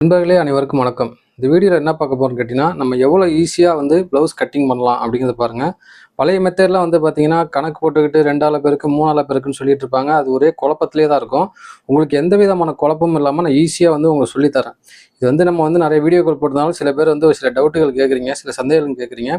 நண்பர்களே அனைவருக்கும் வணக்கம். இந்த வீடியோவில் என்ன பார்க்க போகிறோம்னு கேட்டிங்கன்னா, நம்ம எவ்வளோ ஈஸியாக வந்து ப்ளவுஸ் கட்டிங் பண்ணலாம் அப்படிங்கிறத பாருங்கள். பழைய மெத்தட்லாம் வந்து பார்த்தீங்கன்னா, கணக்கு போட்டுக்கிட்டு 2ஆல பெருக்கு 3ஆல பெருக்குன்னு சொல்லிட்டு இருப்பாங்க. அது ஒரே குழப்பத்திலே தான் இருக்கும். உங்களுக்கு எந்த விதமான குழப்பமும் இல்லாமல் நான் ஈஸியாக வந்து உங்களுக்கு சொல்லித்தரேன். இது வந்து நம்ம வந்து நிறைய வீடியோக்கள் போட்டதுனால சில பேர் வந்து சில டவுட்டுகள் கேட்குறீங்க, சில சந்தேகங்கள் கேட்குறீங்க.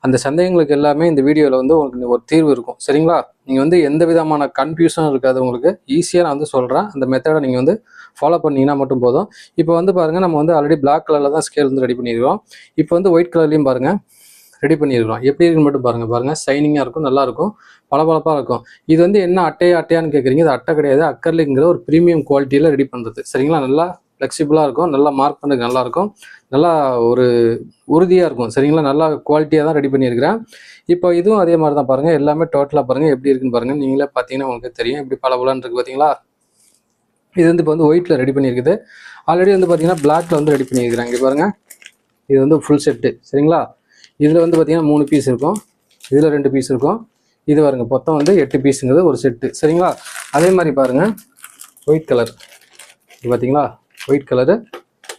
அந்த சந்தேகங்களுக்கு எல்லாமே இந்த வீடியோவில் வந்து உங்களுக்கு ஒரு தீர்வு இருக்கும். சரிங்களா? நீங்கள் வந்து எந்த விதமான கன்ஃபியூஷனும் இருக்காது உங்களுக்கு. ஈஸியாக நான் வந்து சொல்கிறேன். அந்த மெத்தடை நீங்கள் வந்து ஃபாலோ பண்ணிங்கன்னா மட்டும் போதும். இப்போ வந்து பாருங்கள், நம்ம வந்து ஆல்ரெடி பிளாக் கலரில் தான் ஸ்கேல் வந்து ரெடி பண்ணியிருக்கோம். இப்போ வந்து ஒயிட் கலர்லையும் பாருங்கள் ரெடி பண்ணியிருக்கிறோம். எப்படி இருக்குன்னு மட்டும் பாருங்கள் ஷைனிங்காக இருக்கும், நல்லாயிருக்கும், பளபளப்பாக இருக்கும். இது வந்து என்ன அட்டையான்னு கேட்குறீங்க. இது அட்டை கிடையாது, அக்கர்லிங்கிற ஒரு ப்ரீமியம் குவாலிட்டியில் ரெடி பண்ணுறது. சரிங்களா? நல்லா ஃப்ளெக்சிபிளாக இருக்கும், நல்லா மார்க் பண்ணுறதுக்கு நல்லாயிருக்கும், நல்லா ஒரு உறுதியாக இருக்கும். சரிங்களா? நல்லா குவாலிட்டியாக தான் ரெடி பண்ணியிருக்கிறேன். இப்போ இதுவும் அதே மாதிரி தான் பாருங்கள். எல்லாமே டோட்டலாக பாருங்கள் எப்படி இருக்குன்னு பாருங்கள். நீங்களே பார்த்தீங்கன்னா உங்களுக்கு தெரியும் எப்படி பளபளன்னு இருக்குது. பார்த்தீங்களா? இது வந்து இப்போ வந்து ஒயிட்டில் ரெடி பண்ணியிருக்குது. ஆல்ரெடி வந்து பார்த்தீங்கன்னா பிளாக்ல வந்து ரெடி பண்ணியிருக்கிறேன். இங்கே பாருங்கள், இது வந்து ஃபுல் செட்டு. சரிங்களா? இதில் வந்து பார்த்தீங்கன்னா 3 பீஸ் இருக்கும், இதில் 2 பீஸ் இருக்கும். இது பாருங்கள், மொத்தம் வந்து 8 பீஸுங்கிறது ஒரு செட்டு. சரிங்களா? அதே மாதிரி பாருங்கள், ஒயிட் கலர் இது பார்த்தீங்களா, ஒயிட் கலரு,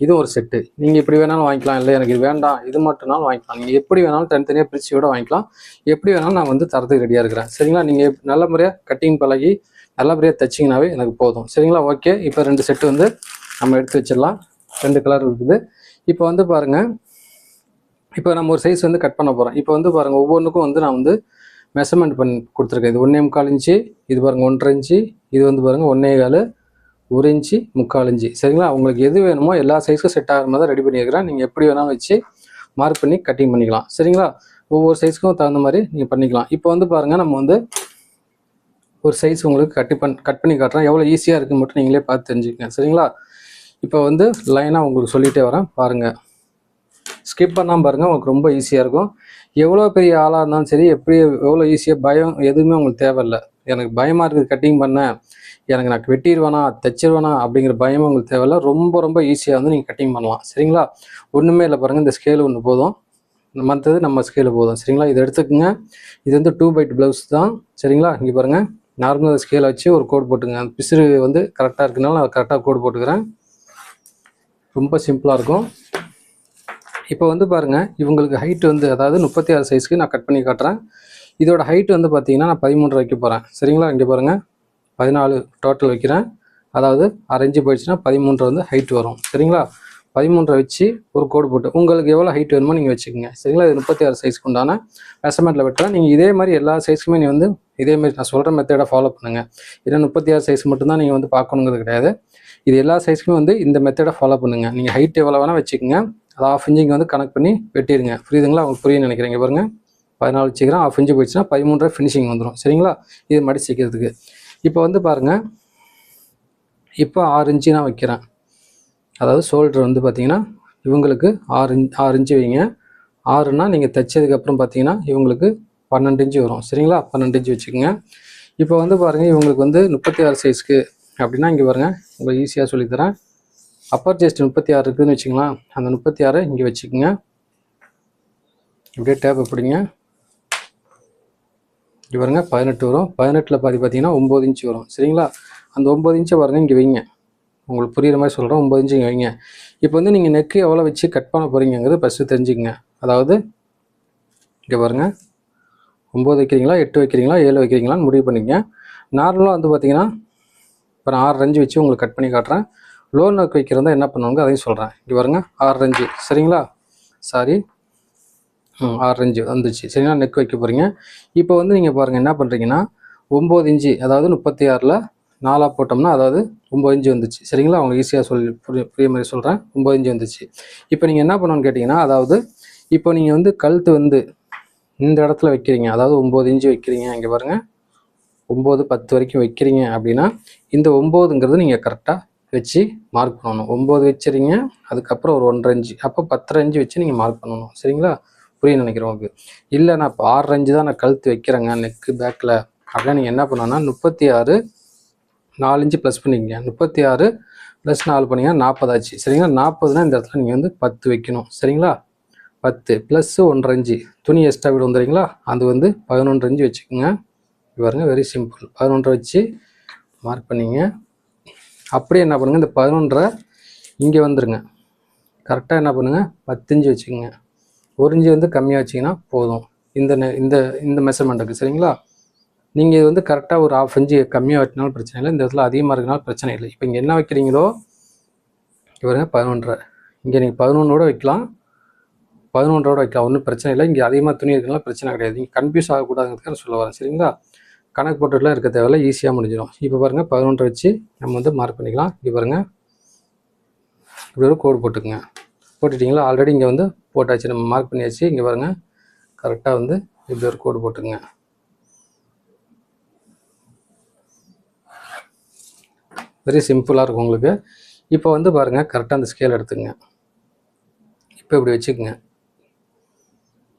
இதுவும் ஒரு செட்டு. நீங்கள் எப்படி வேணாலும் வாங்கிக்கலாம், இல்லை எனக்கு இது வேண்டாம் இது மட்டும்னாலும் வாங்கிக்கலாம். நீங்கள் எப்படி வேணாலும் தனித்தனியாக பிரித்து கூட வாங்கிக்கலாம். எப்படி வேணாலும் நான் வந்து தரத்துக்கு ரெடியாக இருக்கிறேன். சரிங்களா? நீங்கள் நல்ல முறையாக கட்டிங் பழகி நல்லபடியாக தைச்சிங்கனாவே எனக்கு போதும். சரிங்களா? ஓகே, இப்போ 2 செட்டு வந்து நம்ம எடுத்து வச்சிடலாம். 2 கலர் இருக்குது. இப்போ வந்து பாருங்கள், இப்போ நம்ம ஒரு சைஸ் வந்து கட் பண்ண போகிறோம். இப்போ வந்து பாருங்கள், ஒவ்வொன்றுக்கும் வந்து நான் வந்து மெஷர்மெண்ட் பண்ணி கொடுத்துருக்கேன். இது 1.25 இன்ச்சு, இது பாருங்கள் 1.5 இன்ச்சு, இது வந்து பாருங்கள் 1.25, 1 இன்ச்சு, 3/4 இன்ச்சு. சரிங்களா? உங்களுக்கு எது வேணுமோ எல்லா சைஸுக்கும் செட் ஆகிற மாதிரி ரெடி பண்ணியிருக்கிறேன். நீங்கள் எப்படி வேணாலும் வச்சு மார்க் பண்ணி கட்டிங் பண்ணிக்கலாம். சரிங்களா? ஒவ்வொரு சைஸுக்கும் தகுந்த மாதிரி நீங்கள் பண்ணிக்கலாம். இப்போ வந்து பாருங்கள், நம்ம வந்து ஒரு சைஸ் உங்களுக்கு கட் பண்ணி காட்டுறேன். எவ்வளோ ஈஸியாக இருக்குன்னு மட்டும் நீங்களே பார்த்து தெரிஞ்சுக்கங்க. சரிங்களா? இப்போ வந்து லைனாக உங்களுக்கு சொல்லிகிட்டே வரேன் பாருங்கள். ஸ்கிப் பண்ணாமல் பாருங்கள், உங்களுக்கு ரொம்ப ஈஸியாக இருக்கும். எவ்வளோ பெரிய ஆளாக இருந்தாலும் சரி, எவ்வளோ ஈஸியாக பயம் எதுவுமே உங்களுக்கு தேவையில்லை. எனக்கு பயமாக இருக்குது கட்டிங் பண்ண, எனக்கு நான் வெட்டிடுவேனா தைச்சிருவேனா அப்படிங்கிற பயமும் உங்களுக்கு தேவையில்லை. ரொம்ப ரொம்ப ஈஸியாக வந்து நீங்கள் கட்டிங் பண்ணலாம். சரிங்களா? ஒன்றுமே இல்லை பாருங்கள், இந்த ஸ்கேல் ஒன்று போதும், மற்றது நம்ம ஸ்கேலு போதும். சரிங்களா? இதை எடுத்துக்கோங்க. இது வந்து 2x ப்ளவுஸ் தான். சரிங்களா? இங்கே பாருங்கள், நார்மல் ஸ்கேலை வச்சு ஒரு கோடு போட்டுங்க. அந்த பிசுறு வந்து கரெக்டாக இருக்குனால நான் கரெக்டாக கோடு போட்டுக்கிறேன். ரொம்ப சிம்பிளாக இருக்கும். இப்போ வந்து பாருங்கள், இவங்களுக்கு ஹைட்டு வந்து அதாவது 36 சைஸ்க்கு நான் கட் பண்ணி காட்டுறேன். இதோட ஹைட்டு வந்து பார்த்தீங்கன்னா நான் 13 வைக்க போகிறேன். சரிங்களா? இங்கே பாருங்கள், 14 டோட்டல் வைக்கிறேன். அதாவது 1/2 இன்ச்சு போயிடுச்சுன்னா 13 வந்து ஹைட் வரும். சரிங்களா? 13 வச்சு ஒரு கோடு போட்டு உங்களுக்கு எவ்வளோ ஹைட் வேணுமோ நீங்கள் வச்சுக்கோங்க. சரிங்களா? இது 36 சைஸ்க்கு உண்டான மெஷர்மெண்ட்டில் வெட்டுறேன். நீங்கள் இதே மாதிரி எல்லா சைஸ்க்குமே நீ வந்து இதேமாதிரி நான் சொல்கிற மெத்தடை ஃபாலோ பண்ணுங்கள். ஏன்னா 36 சைஸ் மட்டும்தான் நீங்கள் வந்து பார்க்கணுங்கிறது கிடையாது. இது எல்லா சைஸ்க்குமே வந்து இந்த மெத்தடை ஃபாலோ பண்ணுங்கள். நீங்கள் ஹைட் எவ்வளோ வேணால் வச்சுக்கோங்க. அது 1/2 இன்ச்சுக்கு வந்து கனெக்ட் பண்ணி வெட்டிடுங்க. புரியுதுங்களா? உங்களுக்கு புரியுன்னு நினைக்கிறீங்க. பாருங்கள், 14 வச்சுக்கிறேன். 1/2 இன்ச்சு போயிடுச்சுன்னா 13 ஃபினிஷிங் வந்துடும். சரிங்களா? இது மடிச்சு வைக்கிறதுக்கு. இப்போ வந்து பாருங்கள், இப்போ 6 இன்ச்சு நான் வைக்கிறேன். அதாவது ஷோல்டர் வந்து பார்த்தீங்கன்னா இவங்களுக்கு 6 இன்ச்சு வைங்க. 6னா நீங்கள் தைச்சதுக்கப்புறம் பார்த்தீங்கன்னா இவங்களுக்கு 12 இன்ச்சு வரும். சரிங்களா? 12 இன்ச்சு வச்சுக்கோங்க. இப்போ வந்து பாருங்கள், இவங்களுக்கு வந்து 36 சைஸ்க்கு அப்படின்னா இங்கே பாருங்கள், உங்களுக்கு ஈஸியாக சொல்லித்தரேன். அப்பர் செஸ்ட் 36 இருக்குதுன்னு வச்சுக்கலாம். அந்த 36 இங்கே வச்சுக்கோங்க. இப்படியே டேப்பை பிடிங்க. இங்கே பாருங்கள் 18 வரும். 18ல் பார்த்தீங்கன்னா 9 இன்ச்சு வரும். சரிங்களா? அந்த 9 இன்ச்சை பாருங்கள் இங்கே வைங்க. உங்களுக்கு புரிகிற மாதிரி சொல்கிறேன். 9 இன்ச்சு இங்கே வைங்க. இப்போ வந்து நீங்கள் நெக்கு எவ்வளோ வச்சு கட் பண்ண போகிறீங்கிறது ஃபஸ்ட்டு தெரிஞ்சுக்கங்க. அதாவது இங்கே பாருங்கள், 9 வைக்கிறீங்களா, 8 வைக்கிறீங்களா, 7 வைக்கிறீங்களான்னு முடிவு பண்ணிக்கங்க. நார்மலாக வந்து பார்த்தீங்கன்னா இப்போ நான் 6 இன்ச்சு வச்சு உங்களுக்கு கட் பண்ணி காட்டுறேன். லோ நெக் வைக்கிறதா என்ன பண்ணுவாங்க அதையும் சொல்கிறேன். இங்கே பாருங்கள், 6 இன்ச்சு. சரிங்களா? சாரி, 6 இன்ச்சு வந்துச்சு. சரிங்களா? நெக் வைக்க போகிறீங்க. இப்போ வந்து நீங்கள் பாருங்கள் என்ன பண்ணுறீங்கன்னா, 9 இன்ச்சு அதாவது 36ல் 4 போட்டோம்னா அதாவது 9 இன்ச்சு வந்துச்சு. சரிங்களா? உங்களுக்கு ஈஸியாக புரிய மாதிரி சொல்கிறேன். 9 இன்ச்சு வந்துச்சு. இப்போ நீங்கள் என்ன பண்ணணும்னு கேட்டிங்கன்னா, அதாவது இப்போ நீங்கள் வந்து கழுத்து வந்து இந்த இடத்துல வைக்கிறீங்க, அதாவது 9 இன்ச்சு வைக்கிறீங்க. இங்கே பாருங்கள், 9, 10 வரைக்கும் வைக்கிறீங்க அப்படின்னா இந்த 9ங்கிறது நீங்கள் கரெக்டாக வச்சு மார்க் பண்ணணும். 9 வச்சுறீங்க, அதுக்கப்புறம் ஒரு 1.5 இன்ச்சு, அப்போ 10.5 இன்ச்சு வச்சு நீங்கள் மார்க் பண்ணணும். சரிங்களா? புரிய நினைக்கிறேன் உங்களுக்கு. இல்லை நான் இப்போ 6 இன்ச்சு தான் நான் கழுத்து வைக்கிறேங்க நெக்கு பேக்கில் அப்படின்னா நீங்கள் என்ன பண்ணணும்னா 36 4 இன்ச்சு ப்ளஸ் பண்ணிக்கங்க. 36 ப்ளஸ் 4 பண்ணிங்கன்னா 40 ஆச்சு. சரிங்களா? 40னா இந்த இடத்துல நீங்கள் வந்து 10 வைக்கணும். சரிங்களா? 10 ப்ளஸ் 1.5 இன்ச்சு துணி எக்ஸ்ட்ரா விட வந்துடுறீங்களா, அது வந்து 11 இன்ச்சு வச்சுக்கோங்க. பாருங்கள், வெரி சிம்பிள். 11 வச்சு மார்க் பண்ணிங்க. அப்படியே என்ன பண்ணுங்கள், இந்த 11 இங்கே வந்துருங்க. கரெக்டாக என்ன பண்ணுங்கள் 10 இன்ச்சு வச்சுக்கோங்க. 1 இன்ச்சு வந்து கம்மியாக வச்சிங்கன்னா போதும் இந்த இந்த இந்த மெஷர்மெண்ட்டுக்கு. சரிங்களா? நீங்கள் இது வந்து கரெக்டாக ஒரு 1/2 இன்ச்சு கம்மியாக வெட்டினாலும் பிரச்சனை இல்லை, இந்த இடத்துல அதிகமாக இருக்கனாலும் பிரச்சனை இல்லை. இப்போ இங்கே என்ன வைக்கிறீங்களோ இவருங்க 11.5, இங்கே நீங்கள் 11ஓட வைக்கலாம், 11ஓட வைக்கலாம், ஒன்றும் பிரச்சனை இல்லை. இங்கே அதிகமாக துணி இருக்கனால பிரச்சனை கிடையாது. நீங்கள் கன்ஃபியூஸ் ஆகக்கூடாதுங்கிறதுக்கு சொல்ல வரேன். சரிங்களா? கணக்கு போட்டுலாம் இருக்க தேவையில்ல, ஈஸியாக முடிஞ்சிடும். இப்போ பாருங்கள் 11 வச்சு நம்ம வந்து மார்க் பண்ணிக்கலாம். இங்கே பாருங்கள் இப்படி ஒரு கோடு போட்டுக்குங்க. போட்டுட்டிங்களா? ஆல்ரெடி இங்கே வந்து போட்டாச்சு, நம்ம மார்க் பண்ணியாச்சு. இங்கே பாருங்கள் கரெக்டாக வந்து இப்படி ஒரு கோடு போட்டுங்க. வெரி சிம்பிளாக இருக்கும் உங்களுக்கு. இப்போ வந்து பாருங்கள் கரெக்டாக அந்த ஸ்கேல் எடுத்துங்க. இப்போ இப்படி வச்சுக்கோங்க.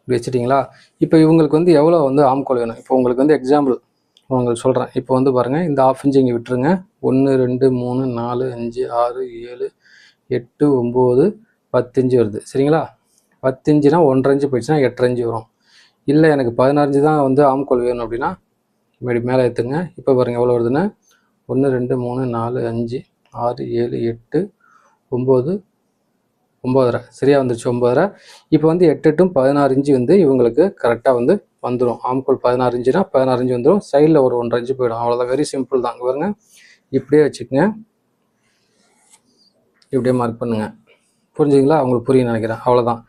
இப்படி வச்சுட்டிங்களா? இப்போ இவங்களுக்கு வந்து எவ்வளோ வந்து ஆம்கோல் வேணும்? இப்போ உங்களுக்கு வந்து எக்ஸாம்பிள் உங்களுக்கு சொல்கிறேன். இப்போ வந்து பாருங்கள் இந்த 1/2 இன்ச்சு இங்கே விட்டுருங்க. 1 2 3 4 5 6 7 8 9 10 இன்ச்சு வருது. சரிங்களா? 10 இன்ச்சுனா 1.5 இன்ச்சு போயிடுச்சுன்னா 8.5 இன்ச்சு வரும். இல்லை எனக்கு 16 இன்ச்சு தான் வந்து ஆம்கோல் வேணும் அப்படின்னா இப்படி மேலே ஏற்றுங்க. இப்போ பாருங்கள் எவ்வளோ வருதுன்னா 1 2 3 4 5 6 7 8 9 9.5 சரியாக வந்துருச்சு 9.5. இப்போ வந்து 8 8 16 இன்ச்சு வந்து இவங்களுக்கு கரெக்டாக வந்து வந்துடும். ஆம்கோல் 16 இன்ச்சுனா 16 இன்ச்சு வந்துடும். சைடில் ஒரு 1.5 இன்ச்சு போயிடும். அவ்வளோதான், வெரி சிம்பிள் தான். பாருங்க இப்படியே வச்சுக்கோங்க, இப்படியே மார்க் பண்ணுங்கள். புரிஞ்சுங்களா? அவங்களுக்கு புரியும் நினைக்கிறேன். அவ்வளோதான்.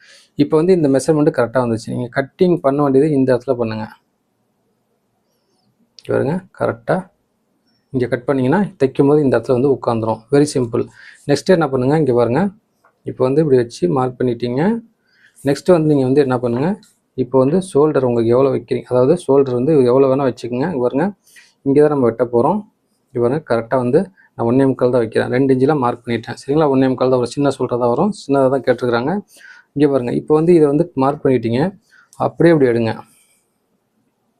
இப்போ வந்து இந்த மெஷர்மெண்ட்டு கரெக்டாக வந்துச்சு. நீங்கள் கட்டிங் பண்ண வேண்டியது இந்த இடத்துல பண்ணுங்கள். பாருங்க கரெக்டாக இங்கே கட் பண்ணிங்கன்னா தைக்கும் போது இந்த இடத்துல வந்து உட்காந்துரும். Very simple. நெக்ஸ்ட்டு என்ன பண்ணுங்கள், இங்கே பாருங்கள் இப்போ வந்து இப்படி வச்சு மார்க் பண்ணிட்டீங்க. நெக்ஸ்ட்டு வந்து நீங்கள் வந்து என்ன பண்ணுங்கள், இப்போ வந்து ஷோல்டர் உங்களுக்கு எவ்வளோ வைக்கிறீங்க, அதாவது ஷோல்டர் வந்து எவ்வளோ வேணால் வச்சுக்கோங்க. பாருங்கள் இங்கே தான் நம்ம வெட்ட போகிறோம். இது பாருங்க கரெக்டாக வந்து நான் 1 1/4 தான் வைக்கிறேன். 2 இன்ச்சில் மார்க் பண்ணிட்டேன். சரிங்களா? 1 1/4 தான் ஒரு சின்ன ஷோல்டர் தான் வரும். சின்னதாக தான் கேட்டிருக்கிறாங்க. இங்கே பாருங்கள் இப்போ வந்து இதை வந்து மார்க் பண்ணிட்டீங்க. அப்படியே இப்படி எடுங்க.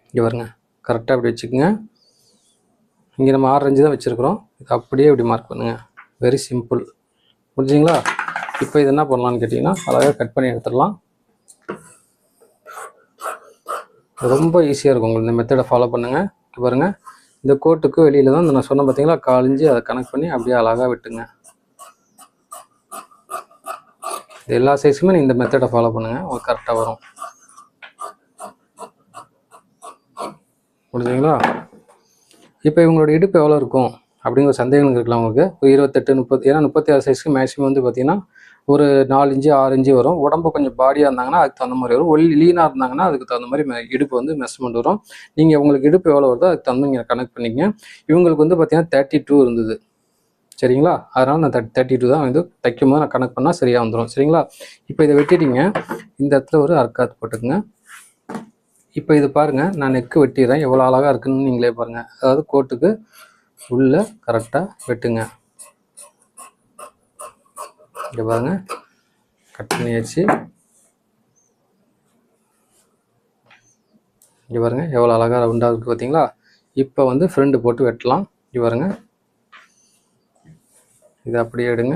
இங்கே பாருங்கள் கரெக்டாக இப்படி வச்சுக்கோங்க. இங்கே நம்ம 6 இன்ச்சு தான் வச்சுருக்குறோம். இது அப்படியே இப்படி மார்க் பண்ணுங்கள். Very simple. புரிஞ்சுங்களா? இப்போ இது என்ன பண்ணலான்னு கேட்டிங்கன்னா அழகாக கட் பண்ணி எடுத்துடலாம். ரொம்ப ஈஸியாக இருக்கும் உங்களுக்கு. இந்த மெத்தடை ஃபாலோ பண்ணுங்கள். பாருங்கள் இந்த கோட்டுக்கு வெளியில் தான் நான் சொன்ன பார்த்தீங்களா 1/4 இன்ச்சு, அதை கனெக்ட் பண்ணி அப்படியே அழகாக விட்டுங்க. எல்லா சைஸுமே நீங்கள் இந்த மெத்தடை ஃபாலோ பண்ணுங்கள், உங்களுக்கு கரெக்டாக வரும். புரிஞ்சுங்களா? இப்போ இவங்களோட இடுப்பு எவ்வளோ இருக்கும் அப்படிங்கிற சந்தேகங்கள் இருக்கலாம் உங்களுக்கு. ஒரு 28 30, ஏன்னா 36 சைஸ்க்கு மேக்ஸிமம் வந்து பார்த்தீங்கன்னா ஒரு 4 இன்ச்சு 6 இன்ச்சு வரும். உடம்பு கொஞ்சம் பாடியாக இருந்தாங்கன்னா அதுக்கு தகுந்த மாதிரி வரும். லீனாக இருந்தாங்கன்னா அதுக்கு தகுந்த மாதிரி இடுப்பு வந்து மெஷர்மெண்ட் வரும். நீங்கள் உங்களுக்கு இடுப்பு எவ்வளோ வருதோ அதுக்கு தகுந்த நீங்கள் கனெக்ட் பண்ணிக்கங்க. இவங்களுக்கு வந்து பார்த்தீங்கன்னா 32 இருந்தது. சரிங்களா? அதனால் நான் 32 தான் வந்து தைக்கும் போது நான் கனெக்ட் பண்ணால் சரியாக வந்துடும். சரிங்களா? இப்போ இதை வெட்டிட்டீங்க. இந்த இடத்துல ஒரு அர்க்காத் போட்டுக்குங்க. இப்போ இது பாருங்கள் நான் நெக்கு வெட்டிடுறேன். எவ்வளோ அழகாக இருக்குன்னு நீங்களே பாருங்கள். அதாவது கோட்டுக்கு உள்ளே கரெக்டாக வெட்டுங்க. இங்கே பாருங்கள் கட் பண்ணியாச்சு. இங்கே பாருங்கள் எவ்வளோ அழகாக ரவுண்டாக இருக்குது பார்த்தீங்களா? இப்போ வந்து ஃப்ரெண்டு போட்டு வெட்டலாம். இங்கே பாருங்கள் இதை அப்படியே எடுங்க.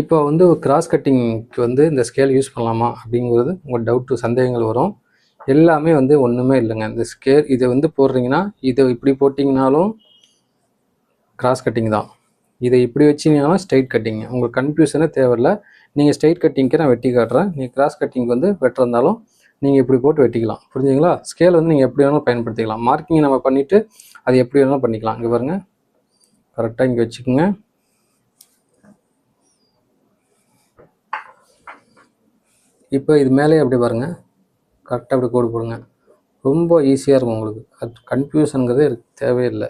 இப்போ வந்து கிராஸ் கட்டிங்க்கு வந்து இந்த ஸ்கேல் யூஸ் பண்ணலாமா அப்படிங்கிறது உங்கள் டவுட்டு சந்தேகங்கள் வரும். எல்லாமே வந்து ஒன்றுமே இல்லைங்க. இந்த ஸ்கேல் இதை வந்து போடுறீங்கன்னா இதை இப்படி போட்டிங்கனாலும் கிராஸ் கட்டிங் தான், இதை இப்படி வச்சிங்கனாலும் ஸ்ட்ரைட் கட்டிங். உங்களுக்கு கன்ஃபியூஷனே தேவையில்லை. நீங்கள் ஸ்ட்ரைட் கட்டிங்க்கு நான் வெட்டி காட்டுறேன். நீங்கள் கிராஸ் கட்டிங் வந்து வெட்டுறதாலும் நீங்கள் இப்படி போட்டு வெட்டிக்கலாம். புரிஞ்சுங்களா? ஸ்கேல் வந்து நீங்கள் எப்படி வேணாலும் பயன்படுத்திக்கலாம். மார்க்கிங் நம்ம பண்ணிவிட்டு அது எப்படி வேணாலும் பண்ணிக்கலாம். இங்கே பாருங்கள் கரெக்டாக இங்கே வச்சுக்கோங்க. இப்போ இது மேலே அப்படி பாருங்கள் கரெக்டாக அப்படி கோடு போடுங்க. ரொம்ப ஈஸியாக இருக்கும் உங்களுக்கு. கன்ஃபியூஷனுங்கிறதே எனக்கு தேவையில்லை.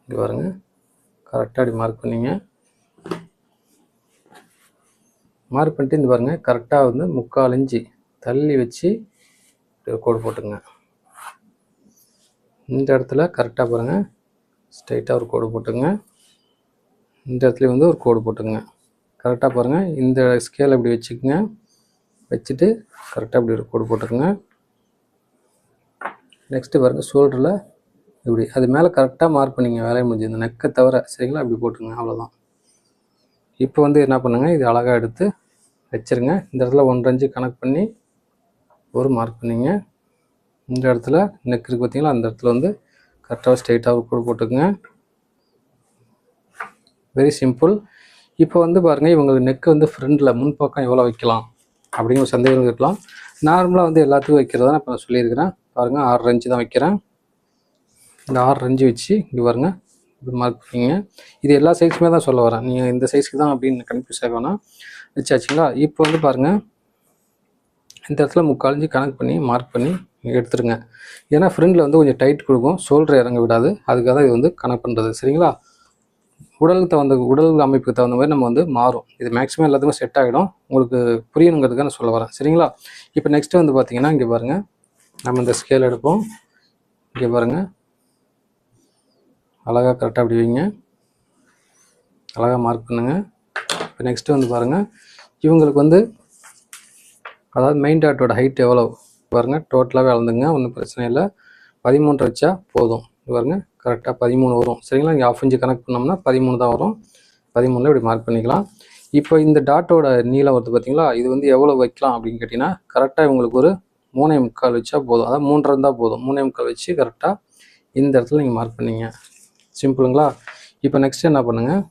இங்கே பாருங்கள் கரெக்டாக அப்படி மார்க் பண்ணிங்க. மார்க் பண்ணிட்டு இந்த பாருங்கள் கரெக்டாக வந்து 3/4 இன்ச்சு தள்ளி வச்சு கோடு போட்டுங்க. இந்த இடத்துல கரெக்டாக பாருங்கள் ஸ்ட்ரைட்டாக ஒரு கோடு போட்டுங்க. இந்த இடத்துல வந்து ஒரு கோடு போட்டுங்க. கரெக்டாக பாருங்கள் இந்த ஸ்கேல் அப்படி வச்சுக்கோங்க. வச்சுட்டு கரெக்டாக இப்படி ஒரு கோடு போட்டுருங்க. நெக்ஸ்ட்டு பாருங்கள் ஷோல்டரில் இப்படி அது மேலே கரெக்டாக மார்க் பண்ணிங்க. வேலையை முடிஞ்சு இந்த நெக்கை தவிர. சரிங்களா? இப்படி போட்டுருங்க. அவ்வளோதான். இப்போ வந்து என்ன பண்ணுங்கள், இது அழகாக எடுத்து வச்சுருங்க. இந்த இடத்துல 1.5 இன்ச்சு கனெக்ட் பண்ணி ஒரு மார்க் பண்ணிங்க. இந்த இடத்துல நெக் இருக்குது பார்த்தீங்களா, அந்த இடத்துல வந்து கரெக்டாக ஸ்ட்ரைட்டாக ஒரு கோடு போட்டுக்குங்க. Very simple. இப்போ வந்து பாருங்கள், இவங்களுக்கு நெக்கு வந்து ஃப்ரண்டில் முன்பக்கம் எவ்வளோ வைக்கலாம் அப்படிங்கிற ஒரு சந்தேகம் இருக்கலாம். நார்மலாக வந்து எல்லாத்துக்கும் வைக்கிறதா நான் இப்போ சொல்லியிருக்கிறேன். பாருங்கள் 6 இன்ச்சு தான் வைக்கிறேன். இந்த 6 இன்ச்சு வச்சு இங்கே பாருங்கள் இப்படி மார்க் பண்ணிங்க. இது எல்லா சைஸுமே தான் சொல்ல வரேன், நீங்கள் இந்த சைஸ்க்கு தான் அப்படின்னு கன்ஃபியூஸ் ஆக வேணாம். வச்சாச்சுங்களா? இப்போ வந்து பாருங்கள், இந்த இடத்துல 3/4 இன்ச்சு கனெக்ட் பண்ணி மார்க் பண்ணி எடுத்துருங்க. ஏன்னா ஃப்ரண்டில் வந்து கொஞ்சம் டைட் கொடுக்கும், ஷோல்டர் இறங்க விடாது. அதுக்காக தான் இது வந்து கனெக்ட் பண்ணுறது. சரிங்களா? உடல் அமைப்புக்கு தகுந்த மாதிரி நம்ம வந்து மாறும். இது மேக்ஸிமம் எல்லாத்துக்கும் செட் ஆகிடும். உங்களுக்கு புரியணுங்கிறதுக்காக நான் சொல்ல வரேன். சரிங்களா? இப்போ நெக்ஸ்ட்டு வந்து பார்த்தீங்கன்னா, இங்கே பாருங்கள், நம்ம இந்த ஸ்கேல் எடுப்போம். இங்கே பாருங்கள், அழகாக கரெக்டாக அப்படி வைங்க, அழகாக மார்க் பண்ணுங்கள். இப்போ நெக்ஸ்ட்டு வந்து பாருங்கள், இவங்களுக்கு வந்து அதாவது மெயின் டாட்டோட ஹைட் எவ்வளோ பாருங்கள், டோட்டலாகவே அளந்துங்க, ஒன்றும் பிரச்சனை இல்லை. 13 வச்சா போதும். பாருங்கள் கரெக்டாக 13 வரும். சரிங்களா? இங்கே 1/2 இன்ச்சு கனெக்ட் பண்ணோம்னா 13 தான் வரும். 13 இப்படி மார்க் பண்ணிக்கலாம். இப்போ இந்த டாட்டோட நீளம் வருது பார்த்தீங்களா, இது வந்து எவ்வளோ வைக்கலாம் அப்படின்னு கேட்டிங்கன்னா, கரெக்டாக இவங்களுக்கு ஒரு 3.25 வச்சா போதும். அதாவது 3.5 இருந்தால் போதும். 3.25 வச்சு கரெக்டாக இந்த இடத்துல நீங்கள் மார்க் பண்ணிங்க. சிம்பிளுங்களா? இப்போ நெக்ஸ்ட் என்ன பண்ணுங்கள்,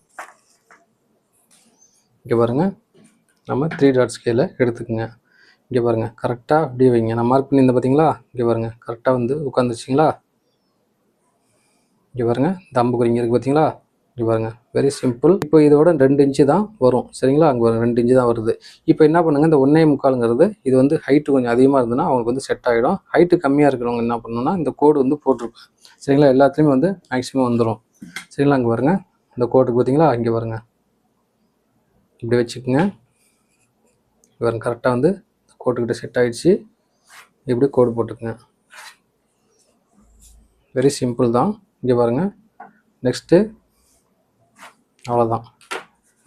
இங்கே பாருங்கள், நம்ம 3 டாட் ஸ்கேலை எடுத்துக்கோங்க. இங்கே பாருங்கள் கரெக்டாக அப்படியே வைங்க. நான் மார்க் பண்ணியிருந்தேன் பார்த்தீங்களா, இங்கே பாருங்கள் கரெக்டாக வந்து உட்காந்துச்சிங்களா? இங்கே பாருங்கள், இந்த அம்புக்குறி இங்கே இருக்குது பார்த்தீங்களா? இங்கே பாருங்கள், வெரி சிம்பிள். இப்போ இதோட 2 இன்ச்சு தான் வரும். சரிங்களா? அங்கே 2 இன்ச்சு தான் வருது. இப்போ என்ன பண்ணுங்கள், இந்த 1.25ங்கிறது இது வந்து ஹைட்டு கொஞ்சம் அதிகமாக இருந்ததுன்னா அவங்களுக்கு வந்து செட் ஆகிடும். ஹைட்டு கம்மியாக இருக்கிறவங்க என்ன பண்ணணும்னா, இந்த கோடு வந்து போட்டிருப்பேன். சரிங்களா? எல்லாத்துலேயுமே வந்து மேக்ஸிமம் வந்துடும். சரிங்களா? அங்கே பாருங்கள், இந்த கோட்டுக்கு பார்த்தீங்களா, இங்கே பாருங்கள் இப்படி வச்சுக்கோங்க. பாருங்கள் கரெக்டாக வந்து கோட்டுக்கிட்ட செட் ஆகிடுச்சு. இப்படி கோடு போட்டுக்குங்க. வெரி சிம்பிள் தான். இங்கே பாருங்கள், நெக்ஸ்ட்டு அவ்வளோதான்.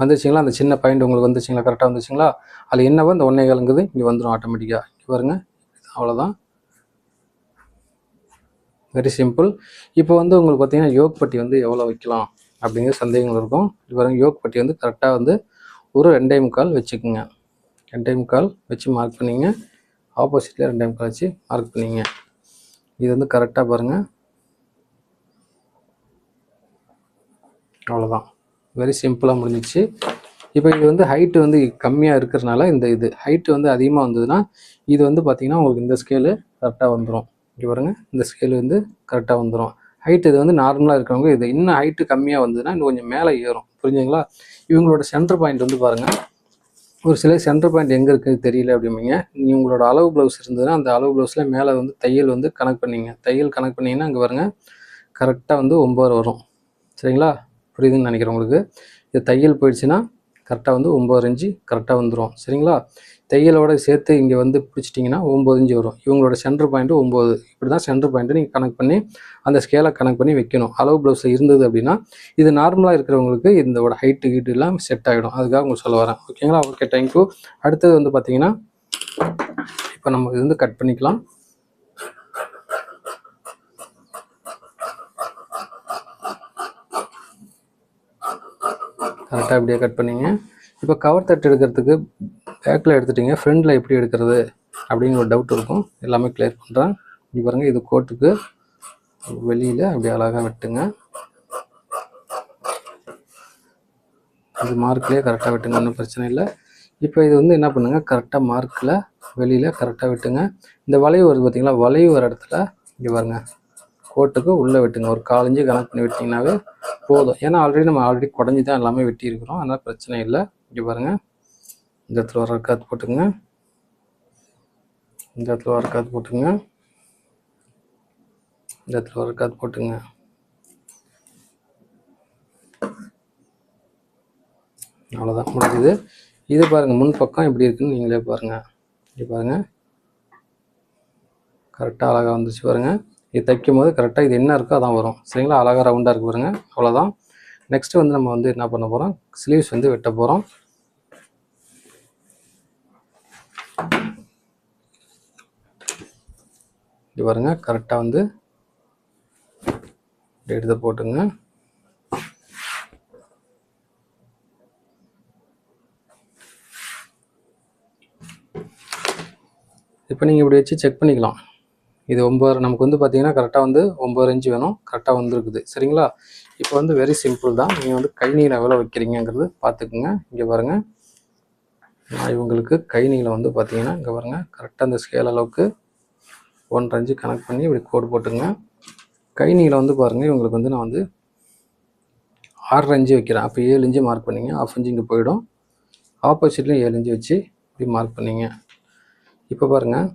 வந்துச்சுங்களா? அந்த சின்ன பாயிண்ட் உங்களுக்கு வந்துச்சுங்களா? கரெக்டாக வந்துச்சுங்களா? அதில் என்னவோ இந்த 1.25 இங்கே வந்துடும் ஆட்டோமேட்டிக்காக. இங்கே பாருங்கள், அவ்வளோதான். Very simple. இப்போ வந்து உங்களுக்கு பார்த்தீங்கன்னா, யோக் பட்டி வந்து எவ்வளோ வைக்கலாம் அப்படிங்கிற சந்தேகங்கள் இருக்கும். இது பாருங்கள், யோக் பட்டி வந்து கரெக்டாக வந்து ஒரு 2.25 வச்சுக்குங்க. 2.25 வச்சு மார்க் பண்ணிங்க. ஆப்போசிட்டில் 2.25 வச்சு மார்க் பண்ணிங்க. இது வந்து கரெக்டாக பாருங்கள், அவ்வளோதான். வெரி சிம்பிளாக முடிஞ்சிச்சு. இப்போ இது வந்து ஹைட்டு வந்து கம்மியாக இருக்கிறதுனால இது ஹைட்டு வந்து அதிகமாக வந்ததுன்னா இது வந்து பார்த்திங்கன்னா உங்களுக்கு இந்த ஸ்கேலு கரெக்டாக வந்துடும். இங்கே பாருங்கள், இந்த ஸ்கேலு வந்து கரெக்டாக வந்துடும். ஹைட் இது வந்து நார்மலாக இருக்கிறவங்க இது இன்னும் ஹைட்டு கம்மியாக வந்ததுன்னா இன்னும் கொஞ்சம் மேலே ஏறும். புரிஞ்சுங்களா? இவங்களோட சென்டர் பாயிண்ட் வந்து பாருங்கள், ஒரு சில சென்டர் பாயிண்ட் எங்கே இருக்குதுன்னு தெரியல அப்படிம்பீங்க. உங்களோட அளவு ப்ளவுஸ் இருந்ததுன்னா அந்த அளவு ப்ளவுஸில் மேலே வந்து தையல் வந்து கனெக்ட் பண்ணிங்க. தையல் கனெக்ட் பண்ணிங்கன்னா அங்கே பாருங்கள் கரெக்டாக வந்து 9 வரும். சரிங்களா? புரியுதுன்னு நினைக்கிறேன் உங்களுக்கு. இது தையல் போயிடுச்சுன்னா கரெக்டாக வந்து 9 இன்ச்சு கரெக்டாக வந்துடும். சரிங்களா? தையலோடு சேர்த்து இங்கே வந்து பிடிச்சிட்டிங்கன்னா 9 இன்ச்சு வரும். இவங்களோட சென்டர் பாயிண்ட்டு 9. இப்படி தான் சென்டர் பாயிண்ட்டு நீங்கள் கனெக்ட் பண்ணி அந்த ஸ்கேலை கனெக்ட் பண்ணி வைக்கணும். அளவு ப்ளவுஸில் இருந்தது அப்படின்னா இது நார்மலாக இருக்கிறவங்களுக்கு இதோட ஹைட்டு கீட்டு எல்லாம் செட் ஆகிடும். அதுக்காக உங்களுக்கு சொல்ல வரேன். ஓகேங்களா? Okay, thank you. அடுத்தது வந்து பார்த்தீங்கன்னா, இப்போ நம்ம இது வந்து கட் பண்ணிக்கலாம். கரெக்டாக இப்படியே கட் பண்ணிங்க. இப்போ கவர் தட்டு எடுக்கிறதுக்கு பேக்கில் எடுத்துட்டிங்க, ஃப்ரண்டில் எப்படி எடுக்கிறது அப்படின்னு ஒரு டவுட் இருக்கும். எல்லாமே கிளியர் பண்ணுறேன். இங்கே பாருங்கள், இது கோட்டுக்கு வெளியில் அப்படி அழகாக வெட்டுங்க. இது மார்க்லேயே கரெக்டாக வெட்டுங்க, ஒன்றும் பிரச்சனை இல்லை. இப்போ இது வந்து என்ன பண்ணுங்கள், கரெக்டாக மார்க்கில் வெளியில் கரெக்டாக வெட்டுங்க. இந்த வளைவு வருது பார்த்தீங்களா, வளைவு வர இடத்துல இங்கே பாருங்கள் கோட்டுக்கு உள்ளே வெட்டுங்க. ஒரு 4 இன்ச்சு கனெக்ட் பண்ணி வெட்டிங்கனாவே போதும். ஏன்னா ஆல்ரெடி குடஞ்சி தான் எல்லாமே வெட்டியிருக்கிறோம், அதனால் பிரச்சனை இல்லை. இங்கே பாருங்கள், இந்த இடத்துல ஒரு காத்து போட்டுங்க, இந்த இடத்துல ஒரு காத்து போட்டுங்க, இந்த இடத்துல ஒரு காத்து போட்டுங்க. அவ்வளோதான், முடிஞ்சுது. இது பாருங்கள், முன் பக்கம் எப்படி இருக்குன்னு நீங்களே பாருங்கள். இங்கே பாருங்கள் கரெக்டாக அழகாக வந்துச்சு பாருங்கள். இது தைக்கும் போது கரெக்டாக இது என்ன இருக்கோ அதான் வரும். சரிங்களா? அழகாக ரவுண்டாக இருக்குது பாருங்கள். அவ்வளோதான். நெக்ஸ்ட்டு வந்து நம்ம வந்து என்ன பண்ண போகிறோம், ஸ்லீவ்ஸ் வந்து வெட்ட போகிறோம். இது பாருங்கள் கரெக்டாக வந்து எடுத்து போட்டுங்க. இப்போ நீங்கள் இப்படி வச்சு செக் பண்ணிக்கலாம். இது 9 நமக்கு வந்து பார்த்தீங்கன்னா கரெக்டாக வந்து 9 இன்ச்சு வேணும், கரெக்டாக வந்துருக்குது. சரிங்களா? இப்போ வந்து வெரி சிம்பிள் தான். நீங்கள் வந்து கை நீளம் எவ்வளோ வைக்கிறீங்கிறது பார்த்துக்குங்க. இங்கே பாருங்கள், நான் இவங்களுக்கு கை நீளம் வந்து பார்த்தீங்கன்னா இங்கே பாருங்கள், கரெக்டாக அந்த ஸ்கேல் அளவுக்கு 1.5 இன்ச்சு கனெக்ட் பண்ணி இப்படி கோடு போட்டுங்க. கை நீளம் வந்து பாருங்கள், இவங்களுக்கு வந்து நான் வந்து 6.5 இன்ச்சு வைக்கிறேன். அப்போ 7 இன்ச்சு மார்க் பண்ணிங்க. 1/2 இன்ச்சு இங்கே போயிடும். ஆப்போசிட்லையும் 7 இன்ச்சு வச்சு இப்படி மார்க் பண்ணிங்க. இப்போ பாருங்கள்,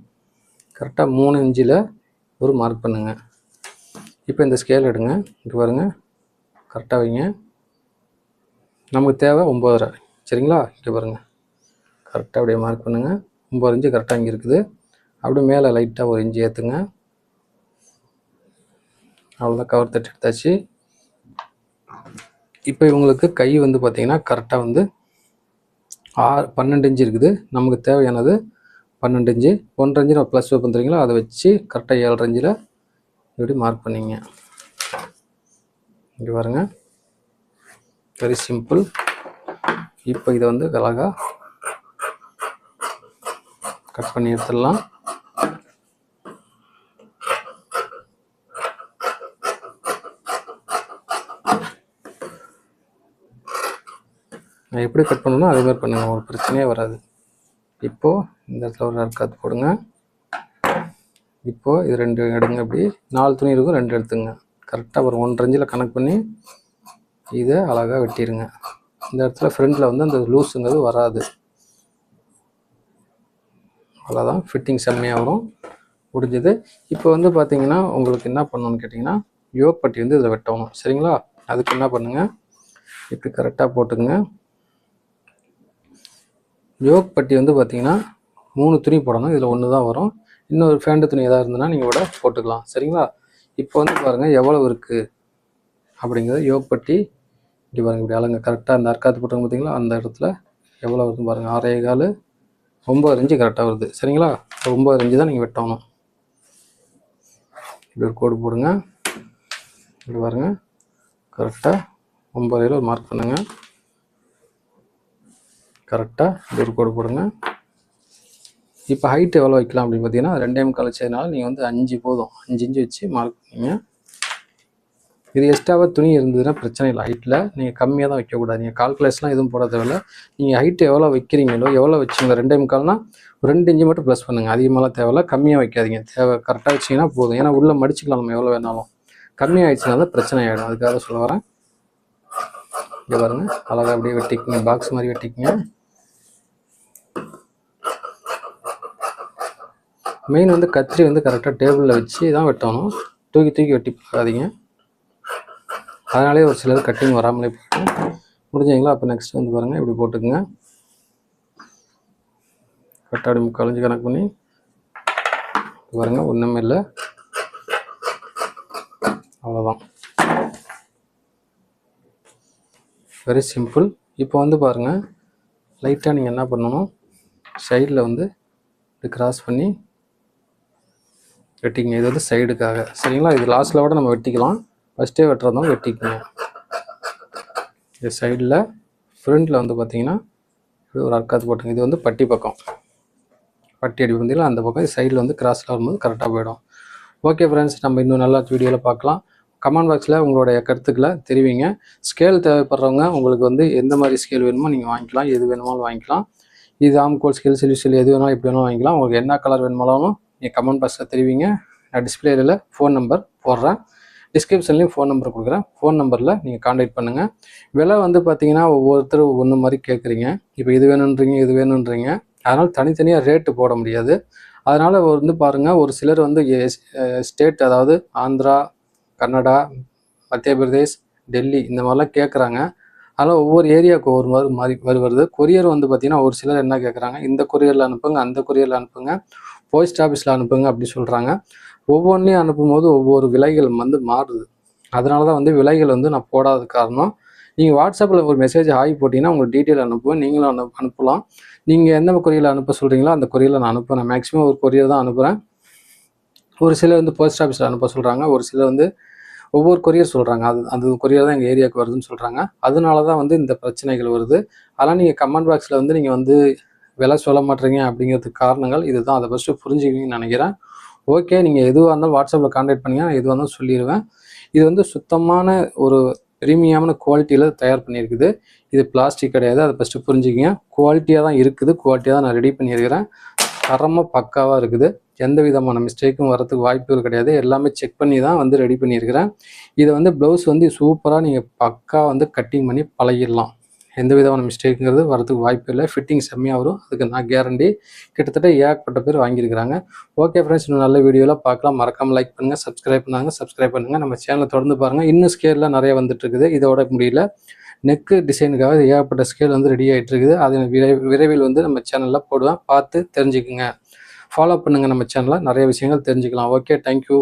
கரெக்டாக 3 இன்ச்சில் ஒரு மார்க் பண்ணுங்க. இப்போ இந்த ஸ்கேல் எடுங்க. இங்கே பாருங்கள், கரெக்டாக வைங்க. நமக்கு தேவை 9.5. சரிங்களா? இங்கே பாருங்கள், கரெக்டாக அப்படியே மார்க் பண்ணுங்கள். 9 இன்ச்சு கரெக்டாக இங்கே இருக்குது. அப்படியே மேலே லைட்டாக 1 இன்ச்சு ஏற்றுங்க. அவ்வளோதான், கவர் தட்டி எடுத்தாச்சு. இப்போ இவங்களுக்கு கை வந்து பார்த்திங்கன்னா கரெக்டாக வந்து 12 இன்ச்சு இருக்குது. நமக்கு தேவையானது 12 இன்ச்சு. 1.5 இன்ச்சு நம்ம ப்ளஸ் பண்ணுறீங்களோ அதை வச்சு கரெக்டாக 7.5 இன்ச்சில் இப்படி மார்க் பண்ணிங்க. இங்கே பாருங்கள், வெரி சிம்பிள். இப்போ இதை வந்து அழகாக கட் பண்ணி எடுத்துடலாம். நான் எப்படி கட் பண்ணணும்னா அதே மாதிரி பண்ணுங்கள், ஒரு பிரச்சனையே வராது. இப்போது இந்த இடத்துல ஒரு அர்க்காத்து போடுங்க. இப்போது இது 2 எடுங்க. இப்படி 4 துணி இருக்கும், 2 எடுத்துங்க. கரெக்டாக ஒரு 1.5 இன்ச்சில் கனெக்ட் பண்ணி இதை அழகாக வெட்டிடுங்க. இந்த இடத்துல ஃப்ரண்டில் வந்து அந்த லூஸுங்கிறது வராது. அவ்வளோதான், ஃபிட்டிங் செம்மையாக வரும். முடிஞ்சது. இப்போ வந்து பார்த்தீங்கன்னா உங்களுக்கு என்ன பண்ணணும்னு கேட்டிங்கன்னா, யோக் பட்டி வந்து இதில் வெட்டணும். சரிங்களா? அதுக்கு என்ன பண்ணுங்கள், இப்படி கரெக்டாக போட்டுங்க. யோக் பட்டி வந்து பார்த்தீங்கன்னா 3 துணி போடணும். இதில் 1 தான் வரும். இன்னொரு ஃபேண்டு துணி எதாவது இருந்ததுன்னா நீங்கள் கூட போட்டுக்கலாம். சரிங்களா? இப்போ வந்து பாருங்கள் எவ்வளோ இருக்குது அப்படிங்கிறது. யோக் பட்டி இப்படி பாருங்கள், இப்படி அளங்க. கரெக்டாக அந்த அர்க்காத்து போட்டுங்க பார்த்தீங்களா, அந்த இடத்துல எவ்வளோ வருதுன்னு பாருங்கள். 6.25, 9 இன்ச்சு கரெக்டாக வருது. சரிங்களா? 9 இன்ச்சு தான் நீங்கள் வெட்டணும். இப்படி ஒரு கோடு போடுங்க. இப்படி பாருங்கள், கரெக்டாக 9 ஒரு மார்க் பண்ணுங்கள். கரெக்டாக இப்படி ஒரு கோடு போடுங்க. இப்போ ஹைட் எவ்வளோ வைக்கலாம் அப்படின்னு பார்த்தீங்கன்னா 2.25 வச்சதுனால நீங்கள் வந்து 5 போதும். 5 இன்ச்சு வச்சு மார்க் பண்ணிங்க. இது எக்ஸ்ட்ராவாக துணி இருந்ததுன்னா பிரச்சனை இல்லை. ஹைட்டில் நீங்கள் கம்மியாக தான் வைக்கக்கூடாது. நீங்கள் கால்குலேஷன்லாம் எதுவும் போட தேவையில்லை. நீங்கள் ஹைட்டு எவ்வளோ வைக்கிறீங்களோ, எவ்வளோ வச்சிங்களோ 2.25னா 2 இன்ச்சு மட்டும் ப்ளஸ் பண்ணுங்கள். அதிகமாகலாம் தேவையில்லை, கம்மியாக வைக்காதீங்க. கரெக்டாக வச்சிங்கன்னா போதும். ஏன்னா உள்ளே மடிச்சுக்கலாம் நம்ம எவ்வளோ வேணாலும். கம்மியாகிடுச்சுனா தான் பிரச்சனை ஆகிடும். அதுக்காக சொல்ல வரேன். இங்கே பாருங்கள், அழகாக அப்படியே வெட்டிக்கிங்க. பாக்ஸ் மாதிரி வெட்டிக்கிங்க. மெயின் வந்து கத்திரி வந்து கரெக்டாக டேபிளில் வச்சு தான் வெட்டணும். தூக்கி தூக்கி வெட்டி பார்க்காதீங்க. அதனாலே ஒரு சிலர் கட்டிங் வராமலே போய்டும். முடிஞ்சிங்களா? அப்போ நெக்ஸ்ட் வந்து பாருங்கள், இப்படி போட்டுக்குங்க. கட்டாடி 3/4 இன்ச்சு கணக்கு பண்ணி பாருங்கள், ஒன்றுமே இல்லை. அவ்வளோதான், வெரி சிம்பிள். இப்போ வந்து பாருங்கள், லைட்டாக நீங்கள் என்ன பண்ணணும், சைடில் வந்து இப்படி கிராஸ் பண்ணி வெட்டிங்க. இது வந்து சைடுக்காக. சரிங்களா? இது லாஸ்ட்டில் கூட நம்ம வெட்டிக்கலாம். ஃபஸ்ட்டே வெட்டுறதும் வெட்டிக்கங்க. இது சைடில் ஃப்ரண்ட்டில் வந்து பார்த்தீங்கன்னா இப்படி ஒரு அர்க்காத்து போட்டுங்க. இது வந்து பட்டி பக்கம், பட்டி அடி வந்தீங்களா அந்த பக்கம். சைடில் வந்து கிராஸில் வரும்போது கரெக்டாக போயிடும். ஓகே ஃப்ரெண்ட்ஸ், நம்ம இன்னும் நல்ல வீடியோவில் பார்க்கலாம். கமெண்ட் பாக்ஸில் உங்களுடைய கருத்துக்களை தெரிவிங்க. ஸ்கேல் தேவைப்படுறவங்க உங்களுக்கு வந்து எந்த மாதிரி ஸ்கேல் வேணுமோ நீங்கள் வாங்கிக்கலாம். எது வேணுமாலும் வாங்கிக்கலாம். இது ஆம்கோல் ஸ்கேல், சிலிஸ்கேல் எது வேணாலும் எப்படி வேணாலும் வாங்கிக்கலாம். உங்களுக்கு என்ன கலர் வேணுமாலும் நீங்கள் கமெண்ட் பாக்ஸில் தெரிவிங்க. நான் டிஸ்பிளேயில் ஃபோன் நம்பர் போடுறேன், டிஸ்கிரிப்ஷன்லேயும் ஃபோன் நம்பர் கொடுக்குறேன். ஃபோன் நம்பரில் நீங்கள் காண்டாக்ட் பண்ணுங்கள். விலை வந்து பார்த்தீங்கன்னா ஒவ்வொருத்தரும் ஒவ்வொன்று மாதிரி கேட்குறீங்க. இப்போ இது வேணுன்றீங்க, இது வேணுன்றீங்க. அதனால் தனித்தனியாக ரேட்டு போட முடியாது. அதனால் வந்து பாருங்கள், ஒரு சிலர் வந்து ஸ்டேட், அதாவது ஆந்திரா, கர்நாடகா, மத்திய பிரதேஷ், டெல்லி இந்த மாதிரிலாம் கேட்குறாங்க. அதனால் ஒவ்வொரு ஏரியாவுக்கு ஒவ்வொரு மாதிரி வருது. கொரியர் வந்து பார்த்திங்கன்னா ஒரு சிலர் என்ன கேட்குறாங்க, இந்த கொரியரில் அனுப்புங்க, அந்த கொரியரில் அனுப்புங்க, போஸ்ட் ஆஃபீஸில் அனுப்புங்க அப்படி சொல்கிறாங்க. ஒவ்வொன்றையும் அனுப்பும்போது ஒவ்வொரு விலைகள் வந்து மாறுது. அதனால தான் வந்து விலைகள் வந்து நான் போடாத காரணம். நீங்கள் வாட்ஸ்அப்பில் ஒரு மெசேஜ் ஹாய் போட்டிங்கன்னா உங்களுக்கு டீட்டெயில் அனுப்புவேன். நீங்களும் அனுப்பலாம். நீங்கள் எந்த கொரியரில் அனுப்ப சொல்கிறீங்களோ அந்த கொரியரில் நான் அனுப்புகிறேன். மேக்ஸிமம் ஒரு கொரியர் தான் அனுப்புகிறேன். ஒரு சிலர் வந்து போஸ்ட் ஆஃபீஸில் அனுப்ப சொல்கிறாங்க. ஒரு சிலர் வந்து ஒவ்வொரு கொரியர் சொல்கிறாங்க. அந்த கொரியர் தான் எங்கள் ஏரியாவுக்கு வருதுன்னு சொல்கிறாங்க. அதனால தான் வந்து இந்த பிரச்சனைகள் வருது. அதனால் நீங்கள் கமெண்ட் பாக்ஸில் வந்து நீங்கள் வந்து விலை சொல்ல மாட்டேறீங்க அப்படிங்கிறதுக்கு காரணங்கள் இதுதான். அதை ஃபஸ்ட்டு புரிஞ்சுக்கிங்கன்னு நினைக்கிறேன். ஓகே, நீங்கள் எதுவாக இருந்தாலும் வாட்ஸ்அப்பில் கான்டாக்ட் பண்ணுங்க, நான் எதுவாக இருந்தாலும் சொல்லிடுவேன். இது வந்து சுத்தமான ஒரு ப்ரீமியமான குவாலிட்டியில் தயார் பண்ணியிருக்குது. இது பிளாஸ்டிக் கிடையாது, அதை ஃபஸ்ட்டு புரிஞ்சுக்கிங்க. குவாலிட்டியாக தான் இருக்குது, குவாலிட்டியாக தான் நான் ரெடி பண்ணியிருக்கிறேன். தரமாக பக்காவாக இருக்குது. எந்த விதமான மிஸ்டேக்கும் வரதுக்கு வாய்ப்புகள் கிடையாது. எல்லாமே செக் பண்ணி தான் வந்து ரெடி பண்ணியிருக்கிறேன். இதை வந்து ப்ளவுஸ் வந்து சூப்பராக நீங்கள் பக்கா வந்து கட்டிங் பண்ணி பழகிடலாம். எந்த விதமான மிஸ்டேக்குங்கிறது வரதுக்கு வாய்ப்பு இல்லை. ஃபிட்டிங் செம்மையாக வரும், அதுக்கு நான் கேரண்டி. கிட்டத்தட்ட ஏகப்பட்ட பேர் வாங்கியிருக்கிறாங்க. ஓகே ஃப்ரெண்ட்ஸ், இன்னும் நல்ல வீடியோவில் பார்க்கலாம். மறக்காமல் லைக் பண்ணுங்கள், சப்ஸ்கிரைப் பண்ணுங்கள். நம்ம சேனலை தொடர்ந்து பாருங்கள். இன்னும் ஸ்கேலில் நிறைய வந்துட்டு இருக்குது. இதோட முடியல, நெக்கு டிசைனுக்காக ஏகப்பட்ட ஸ்கேல் வந்து ரெடி ஆகிட்டு இருக்குது. அது விரைவில் வந்து நம்ம சேனலில் போடுவேன், பார்த்து தெரிஞ்சுக்குங்க. ஃபாலோ பண்ணுங்கள் நம்ம சேனலில், நிறைய விஷயங்கள் தெரிஞ்சுக்கலாம். Okay, thank you.